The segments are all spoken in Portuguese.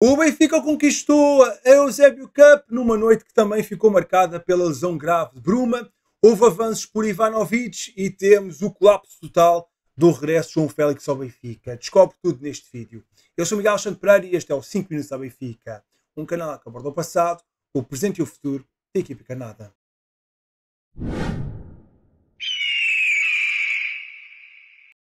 O Benfica conquistou a Eusébio Cup numa noite que também ficou marcada pela lesão grave de Bruma. Houve avanços por Ivanovic e temos o colapso total do regresso de João Félix ao Benfica. Descobre tudo neste vídeo. Eu sou Miguel Alexandre Pereira e este é o 5 Minutos ao Benfica, um canal que aborda o passado, o presente e o futuro da equipe canada.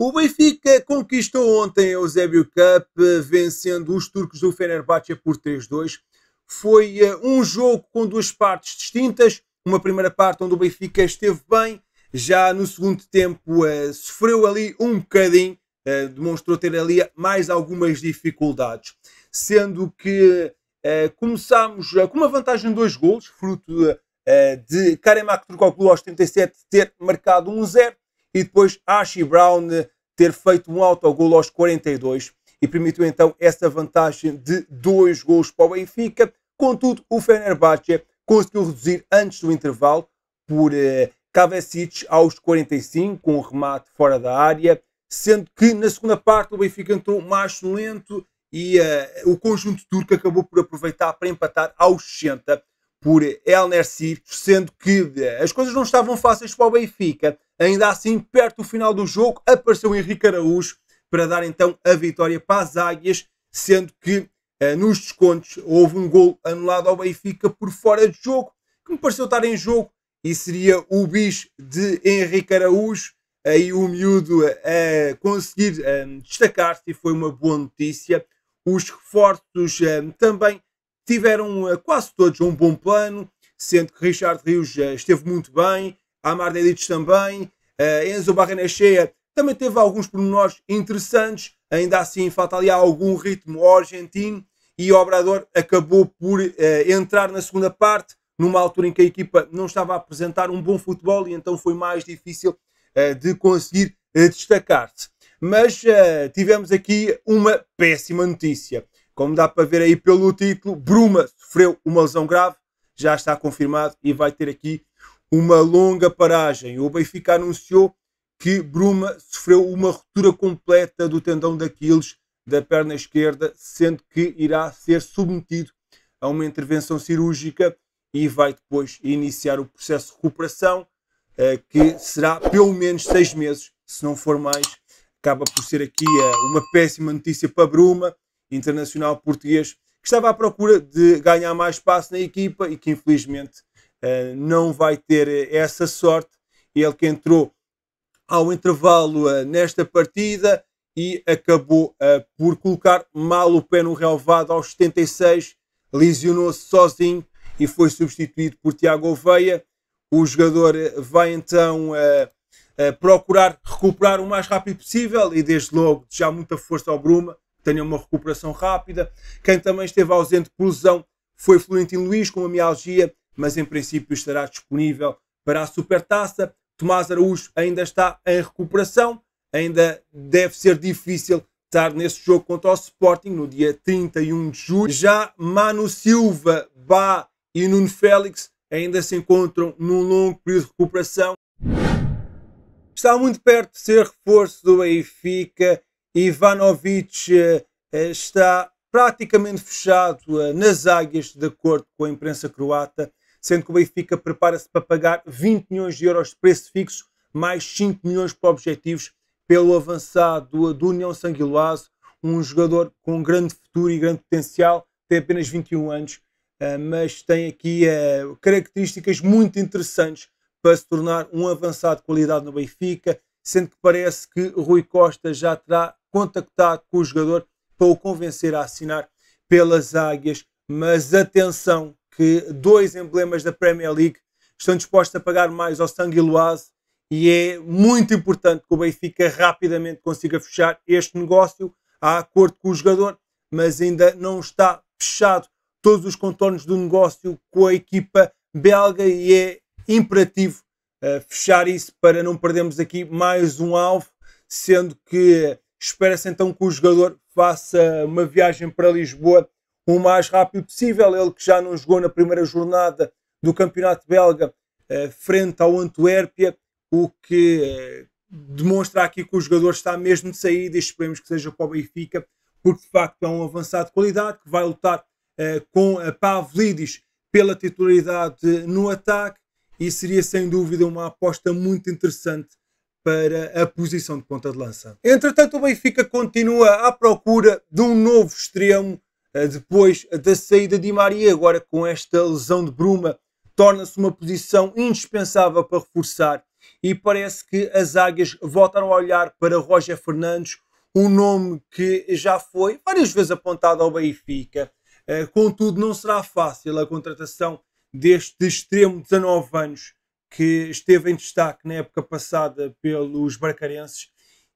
O Benfica conquistou ontem a Eusébio Cup, vencendo os turcos do Fenerbahçe por 3-2. Foi um jogo com duas partes distintas. Uma primeira parte onde o Benfica esteve bem, já no segundo tempo sofreu ali um bocadinho, demonstrou ter ali mais algumas dificuldades. Sendo que começámos com uma vantagem de 2 golos, fruto de Kerem Aktürkoğlu aos 37 ter marcado 1-0. E depois Ashley Brown ter feito um autogol aos 42 e permitiu então essa vantagem de 2 gols para o Benfica. Contudo, o Fenerbahçe conseguiu reduzir antes do intervalo por Kavesic aos 45, com um remate fora da área, sendo que na segunda parte o Benfica entrou mais lento e o conjunto turco acabou por aproveitar para empatar aos 60 por El Nersir, sendo que as coisas não estavam fáceis para o Benfica. Ainda assim, perto do final do jogo, apareceu Henrique Araújo para dar então a vitória para as Águias, sendo que nos descontos houve um gol anulado ao Benfica por fora de jogo, que me pareceu estar em jogo, e seria o bis de Henrique Araújo, aí o miúdo a conseguir destacar-se, e foi uma boa notícia. Os reforços também tiveram quase todos um bom plano, sendo que Richard Rios esteve muito bem, Amar Dedic também, Enzo Barrenechea também teve alguns pormenores interessantes, ainda assim falta ali algum ritmo argentino, e o Obrador acabou por entrar na segunda parte, numa altura em que a equipa não estava a apresentar um bom futebol e então foi mais difícil de conseguir destacar-se. Mas tivemos aqui uma péssima notícia. Como dá para ver aí pelo título, Bruma sofreu uma lesão grave, já está confirmado e vai ter aqui uma longa paragem. O Benfica anunciou que Bruma sofreu uma ruptura completa do tendão de Aquiles da perna esquerda, sendo que irá ser submetido a uma intervenção cirúrgica e vai depois iniciar o processo de recuperação, que será pelo menos 6 meses, se não for mais. Acaba por ser aqui uma péssima notícia para Bruma, internacional português, que estava à procura de ganhar mais espaço na equipa e que infelizmente não vai ter essa sorte. Ele que entrou ao intervalo nesta partida e acabou por colocar mal o pé no relvado aos 76, lesionou-se sozinho e foi substituído por Tiago Oveia. O jogador vai então procurar recuperar o mais rápido possível e desde logo já muita força ao Bruma, tenha uma recuperação rápida. Quem também esteve ausente por lesão foi Florentino Luís com uma mialgia, mas em princípio estará disponível para a Supertaça. Tomás Araújo ainda está em recuperação, ainda deve ser difícil estar nesse jogo contra o Sporting no dia 31 de julho. Já Manu Silva, Bá e Nuno Félix ainda se encontram num longo período de recuperação. Está muito perto de ser reforço do Benfica. Ivanovic está praticamente fechado nas Águias, de acordo com a imprensa croata, sendo que o Benfica prepara-se para pagar 20 milhões de euros de preço fixo, mais 5 milhões para objetivos, pelo avançado do União Sanguiloase, um jogador com grande futuro e grande potencial, tem apenas 21 anos, mas tem aqui características muito interessantes para se tornar um avançado de qualidade no Benfica, sendo que parece que Rui Costa já terá contactado com o jogador para o convencer a assinar pelas Águias. Mas atenção, que 2 emblemas da Premier League estão dispostos a pagar mais ao Sanguiloase e é muito importante que o Benfica rapidamente consiga fechar este negócio a acordo com o jogador, mas ainda não está fechado todos os contornos do negócio com a equipa belga e é imperativo fechar isso para não perdermos aqui mais um alvo, sendo que espera-se então que o jogador faça uma viagem para Lisboa o mais rápido possível. Ele que já não jogou na primeira jornada do campeonato belga frente ao Antuérpia, o que demonstra aqui que o jogador está mesmo de saída e esperemos que seja para o Benfica, porque de facto é um avançado de qualidade que vai lutar com a Pavlidis pela titularidade no ataque e seria sem dúvida uma aposta muito interessante para a posição de ponta de lança. Entretanto, o Benfica continua à procura de um novo extremo depois da saída de Di Maria. Agora com esta lesão de Bruma, torna-se uma posição indispensável para reforçar e parece que as águias voltaram a olhar para Roger Fernandes, um nome que já foi várias vezes apontado ao Benfica. Contudo, não será fácil a contratação deste extremo de 19 anos que esteve em destaque na época passada pelos bracarenses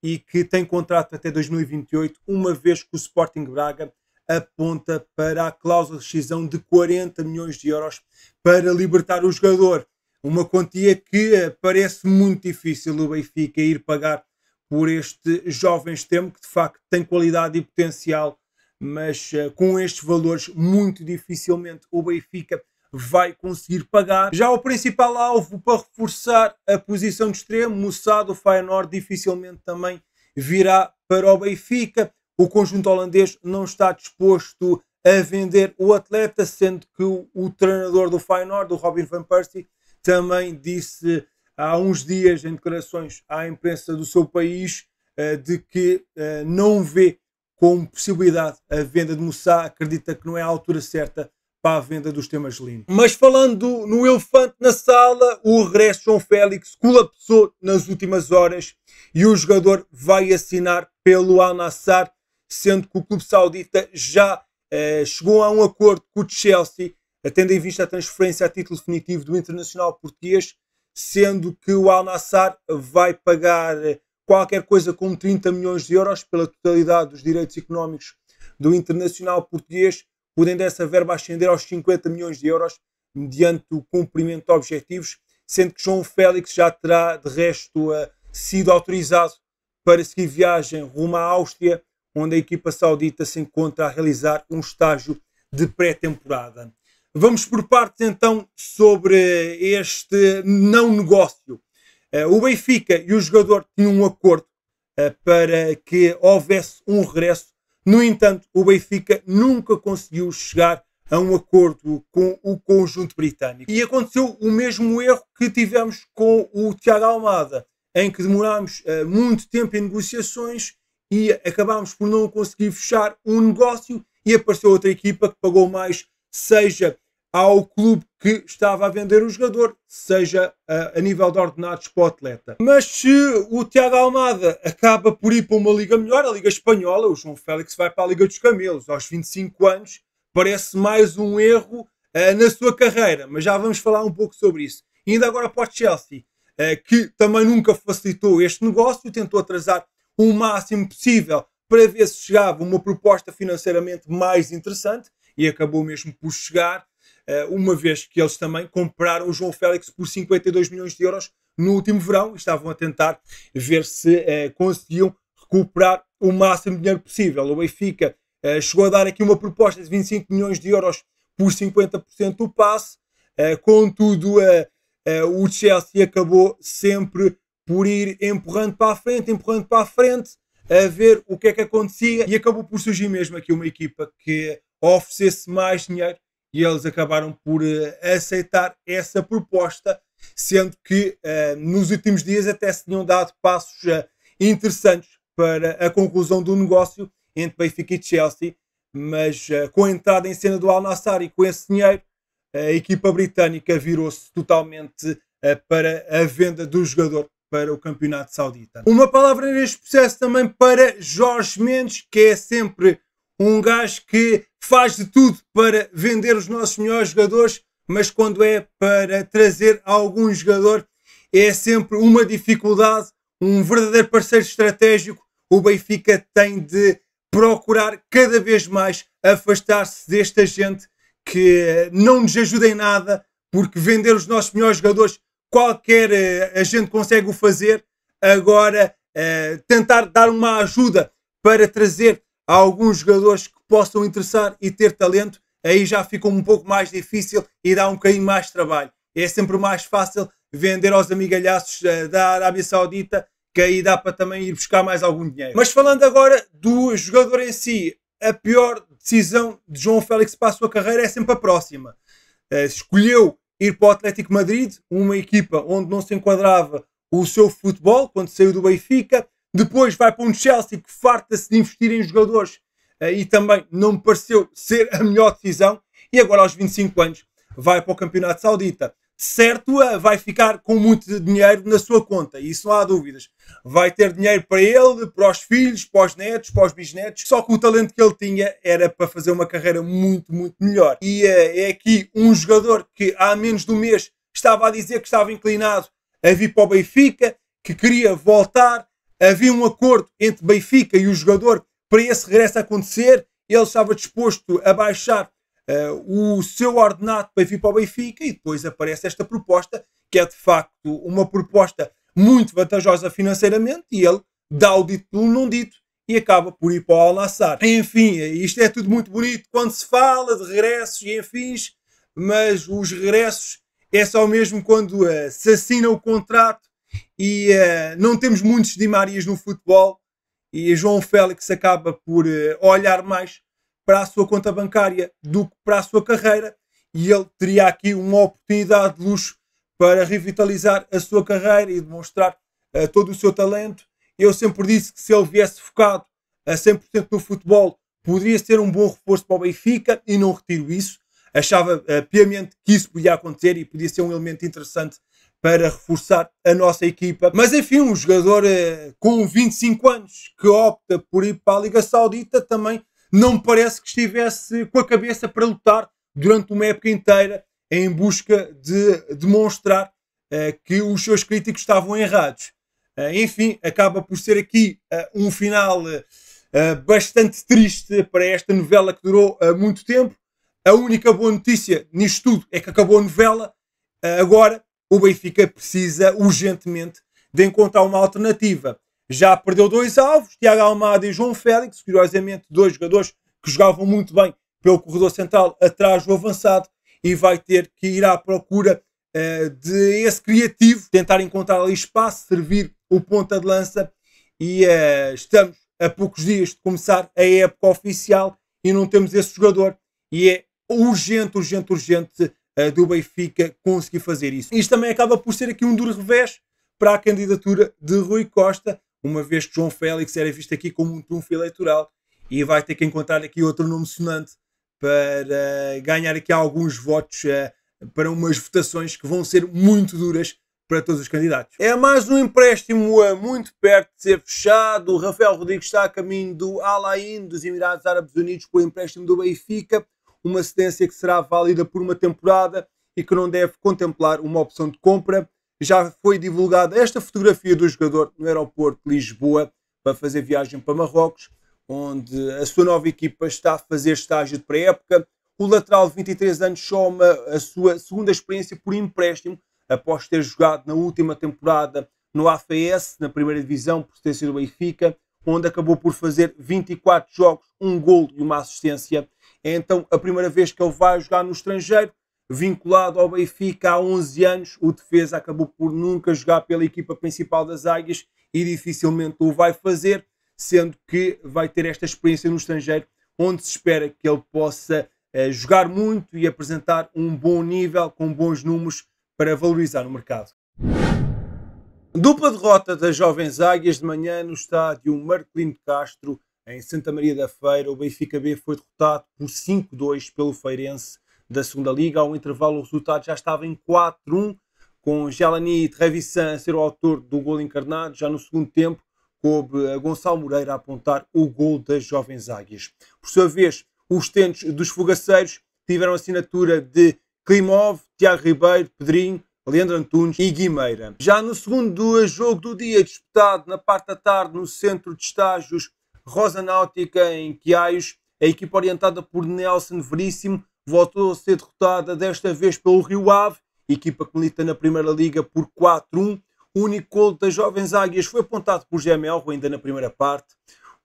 e que tem contrato até 2028, uma vez que o Sporting Braga aponta para a cláusula de rescisão de 40 milhões de euros para libertar o jogador. Uma quantia que parece muito difícil o Benfica ir pagar por este jovem extremo que de facto tem qualidade e potencial, mas com estes valores muito dificilmente o Benfica vai conseguir pagar. Já o principal alvo para reforçar a posição de extremo, Moussa do Feyenoord, dificilmente também virá para o Benfica. O conjunto holandês não está disposto a vender o atleta, sendo que o treinador do Feyenoord, o Robin van Persie, também disse há uns dias em declarações à imprensa do seu país de que não vê como possibilidade a venda de Moussa, acredita que não é a altura certa para a venda do Steaua Marcelino. Mas falando no elefante na sala, o regresso de João Félix colapsou nas últimas horas e o jogador vai assinar pelo Al Nassr, sendo que o clube saudita já chegou a um acordo com o Chelsea, tendo em vista a transferência a título definitivo do internacional português, sendo que o Al Nassr vai pagar qualquer coisa como 30 milhões de euros pela totalidade dos direitos económicos do internacional português, podendo essa verba ascender aos 50 milhões de euros mediante o cumprimento de objetivos, sendo que João Félix já terá de resto sido autorizado para seguir viagem rumo à Áustria, onde a equipa saudita se encontra a realizar um estágio de pré-temporada. Vamos por partes então sobre este não negócio. O Benfica e o jogador tinham um acordo para que houvesse um regresso. No entanto, o Benfica nunca conseguiu chegar a um acordo com o conjunto britânico. E aconteceu o mesmo erro que tivemos com o Thiago Almada, em que demorámos muito tempo em negociações e acabámos por não conseguir fechar um negócio e apareceu outra equipa que pagou mais, seja ao clube que estava a vender o jogador, seja a nível de ordenados para o atleta. Mas se o Thiago Almada acaba por ir para uma liga melhor, a Liga Espanhola, o João Félix vai para a Liga dos Camelos aos 25 anos, parece mais um erro na sua carreira, mas já vamos falar um pouco sobre isso. E ainda agora para o Chelsea, que também nunca facilitou este negócio, tentou atrasar o máximo possível para ver se chegava uma proposta financeiramente mais interessante e acabou mesmo por chegar, uma vez que eles também compraram o João Félix por 52 milhões de euros no último verão e estavam a tentar ver se conseguiam recuperar o máximo de dinheiro possível. O Benfica chegou a dar aqui uma proposta de 25 milhões de euros por 50% do passe, contudo o Chelsea acabou sempre por ir empurrando para a frente, a ver o que é que acontecia e acabou por surgir mesmo aqui uma equipa que oferecesse mais dinheiro e eles acabaram por aceitar essa proposta, sendo que nos últimos dias até se tinham dado passos interessantes para a conclusão do negócio entre Benfica e Chelsea, mas com a entrada em cena do Al Nassr e com esse dinheiro, a equipa britânica virou-se totalmente para a venda do jogador para o campeonato saudita. Uma palavra neste processo também para Jorge Mendes, que é sempre um gajo que faz de tudo para vender os nossos melhores jogadores, mas quando é para trazer algum jogador é sempre uma dificuldade, um verdadeiro parceiro estratégico. O Benfica tem de procurar cada vez mais afastar-se desta gente que não nos ajuda em nada, porque vender os nossos melhores jogadores qualquer agente consegue o fazer. Agora tentar dar uma ajuda para trazer alguns jogadores que possam interessar e ter talento, aí já fica um pouco mais difícil e dá um bocadinho mais de trabalho. É sempre mais fácil vender aos amigalhaços da Arábia Saudita que aí dá para também ir buscar mais algum dinheiro. Mas falando agora do jogador em si, a pior decisão de João Félix para a sua carreira é sempre a próxima. Escolheu ir para o Atlético Madrid, uma equipa onde não se enquadrava o seu futebol, quando saiu do Benfica. Depois vai para um Chelsea que farta-se de investir em jogadores e também não me pareceu ser a melhor decisão. E agora aos 25 anos vai para o Campeonato Saudita. Certo, vai ficar com muito dinheiro na sua conta, isso não há dúvidas. Vai ter dinheiro para ele, para os filhos, para os netos, para os bisnetos, só que o talento que ele tinha era para fazer uma carreira muito, muito melhor. E é aqui um jogador que há menos de um mês estava a dizer que estava inclinado a vir para o Benfica, que queria voltar, havia um acordo entre Benfica e o jogador para esse regresso acontecer, ele estava disposto a baixar o seu ordenado para vir para o Benfica e depois aparece esta proposta, que é de facto uma proposta muito vantajosa financeiramente e ele dá o dito pelo não dito e acaba por ir para o Al-Nassr. Enfim, isto é tudo muito bonito quando se fala de regressos e enfins, mas os regressos é só mesmo quando se assina o contrato e não temos muitos Di Marias no futebol e João Félix acaba por olhar mais para a sua conta bancária do que para a sua carreira e ele teria aqui uma oportunidade de luxo para revitalizar a sua carreira e demonstrar todo o seu talento. Eu sempre disse que se ele viesse focado a 100% no futebol poderia ser um bom reforço para o Benfica e não retiro isso. Achava piamente que isso podia acontecer e podia ser um elemento interessante para reforçar a nossa equipa. Mas enfim, um jogador com 25 anos que opta por ir para a Liga Saudita também não me parece que estivesse com a cabeça para lutar durante uma época inteira em busca de demonstrar que os seus críticos estavam errados. Enfim, acaba por ser aqui um final bastante triste para esta novela que durou muito tempo. A única boa notícia nisto tudo é que acabou a novela. Agora o Benfica precisa urgentemente de encontrar uma alternativa. Já perdeu dois alvos, Tiago Almada e João Félix, curiosamente dois jogadores que jogavam muito bem pelo corredor central atrás do avançado e vai ter que ir à procura de esse criativo, tentar encontrar ali espaço, servir o ponta de lança e estamos a poucos dias de começar a época oficial e não temos esse jogador e é urgente do Benfica conseguir fazer isso. Isto também acaba por ser aqui um duro revés para a candidatura de Rui Costa, uma vez que João Félix era visto aqui como um trunfo eleitoral e vai ter que encontrar aqui outro nome sonante para ganhar aqui alguns votos para umas votações que vão ser muito duras para todos os candidatos. É mais um empréstimo muito perto de ser fechado. O Rafael Rodrigues está a caminho do Al Ain dos Emirados Árabes Unidos por empréstimo do Benfica, uma cedência que será válida por uma temporada e que não deve contemplar uma opção de compra. Já foi divulgada esta fotografia do jogador no aeroporto de Lisboa para fazer viagem para Marrocos, onde a sua nova equipa está a fazer estágio de pré-época. O lateral de 23 anos soma a sua segunda experiência por empréstimo, após ter jogado na última temporada no AFS, na primeira divisão, por cedência do Benfica, onde acabou por fazer 24 jogos, um golo e uma assistência. É então a primeira vez que ele vai jogar no estrangeiro. Vinculado ao Benfica há 11 anos, o defesa acabou por nunca jogar pela equipa principal das Águias e dificilmente o vai fazer, sendo que vai ter esta experiência no estrangeiro, onde se espera que ele possa jogar muito e apresentar um bom nível, com bons números, para valorizar o mercado. Dupla derrota das Jovens Águias de manhã no estádio Marcelino de Castro, em Santa Maria da Feira. O Benfica B foi derrotado por 5-2 pelo Feirense da segunda Liga. Ao intervalo o resultado já estava em 4-1, com Jelani Trevisan a ser o autor do gol encarnado. Já no segundo tempo coube a Gonçalo Moreira a apontar o gol das Jovens Águias. Por sua vez, os tentos dos fogaceiros tiveram a assinatura de Klimov, Tiago Ribeiro, Pedrinho, Leandro Antunes e Guimeira. Já no segundo jogo do dia, disputado na parte da tarde no centro de estágios Rosa Náutica, em Quiaios, a equipa orientada por Nelson Veríssimo voltou a ser derrotada, desta vez pelo Rio Ave, equipa que milita na Primeira Liga, por 4-1. O único gol das Jovens Águias foi apontado por Gemelro, ainda na primeira parte.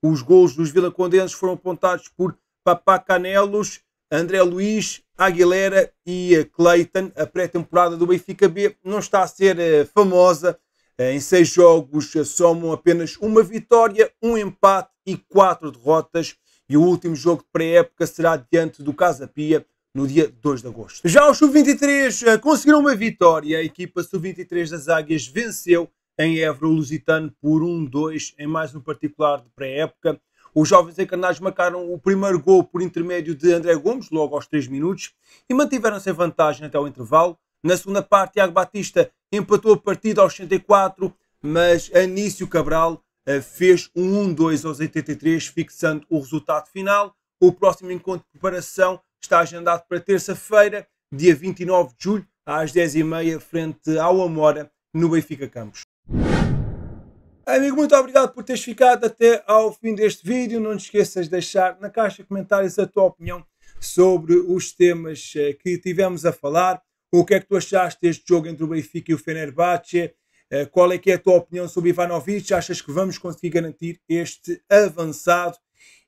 Os golos dos vilacondenses foram apontados por Papá Canelos, André Luiz, Aguilera e Cleiton. A pré-temporada do Benfica B não está a ser famosa Em 6 jogos somam apenas uma vitória, um empate e 4 derrotas. E o último jogo de pré-época será diante do Casa Pia no dia 2 de agosto. Já os Sub-23 conseguiram uma vitória. A equipa Sub-23 das Águias venceu em Évora o Lusitano por 1-2 em mais um particular de pré-época. Os jovens encarnados marcaram o primeiro gol por intermédio de André Gomes, logo aos 3 minutos, e mantiveram-se em vantagem até o intervalo. Na segunda parte, Tiago Batista empatou a partida aos 64, mas Anício Cabral fez um 1-2 aos 83, fixando o resultado final. O próximo encontro de preparação está agendado para terça-feira, dia 29 de julho, às 10h30, frente ao Amora, no Benfica Campos. Amigo, muito obrigado por teres ficado até ao fim deste vídeo. Não te esqueças de deixar na caixa de comentários a tua opinião sobre os temas que tivemos a falar. O que é que tu achaste deste jogo entre o Benfica e o Fenerbahçe? Qual é que é a tua opinião sobre Ivanovic? Achas que vamos conseguir garantir este avançado?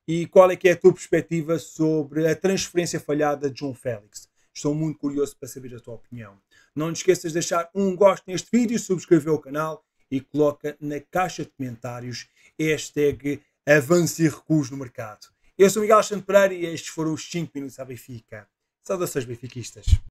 E qual é que é a tua perspectiva sobre a transferência falhada de João Félix? Estou muito curioso para saber a tua opinião. Não te esqueças de deixar um gosto neste vídeo, subscrever o canal e coloca na caixa de comentários hashtag avanço e recuos no mercado. Eu sou Miguel Alexandre Pereira e estes foram os 5 minutos à Benfica. Saudações benfiquistas.